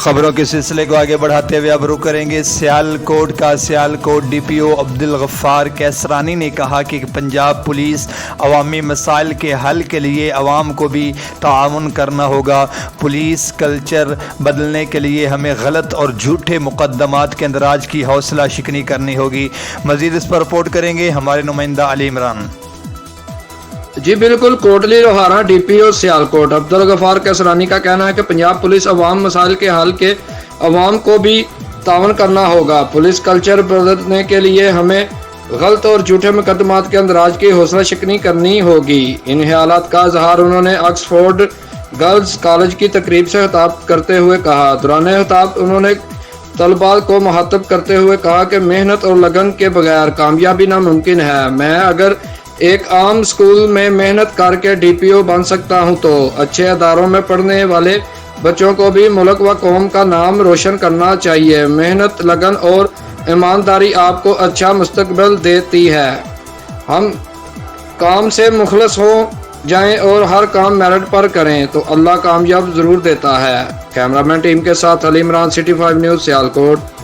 खबरों के सिलसिले को आगे बढ़ाते हुए अब रुख करेंगे सियालकोट का। सियालकोट डीपीओ अब्दुल गफ्फार कैसरानी ने कहा कि पंजाब पुलिस अवामी मसाइल के हल के लिए अवाम को भी ताउन करना होगा। पुलिस कल्चर बदलने के लिए हमें गलत और झूठे मुकदमात के अंदराज की हौसला शिकनी करनी होगी। मज़ीद इस पर रिपोर्ट करेंगे हमारे नुमाइंदा अली इमरान। जी बिल्कुल, कोटली लोहारा डीपीओ सियालकोट अब्दुल गफ्फार कैसरानी का कहना है कि पंजाब पुलिस अवाम मसाइल के हल के अवाम को भी तावन करना होगा। पुलिस कल्चर बदलने के लिए हमें गलत और झूठे मुकदमात के अंदराज की हौसला शिकनी करनी होगी। इन ख्यालात का इजहार उन्होंने ऑक्सफोर्ड गर्ल्स कॉलेज की तकरीब से खिताब करते हुए कहा। दौरान खिताब उन्होंने तलबा को मुखातब करते हुए कहा कि मेहनत और लगन के बगैर कामयाबी नामुमकिन है। मैं अगर एक आम स्कूल में मेहनत करके डीपीओ बन सकता हूं तो अच्छे अदारों में पढ़ने वाले बच्चों को भी मुल्क व कौम का नाम रोशन करना चाहिए। मेहनत, लगन और ईमानदारी आपको अच्छा मुस्तकबिल देती है। हम काम से मुखलस हो जाएं और हर काम मेरिट पर करें तो अल्लाह कामयाब ज़रूर देता है। कैमरामैन टीम के साथ अली इमरान, सिटी 5 न्यूज़, सियालकोट।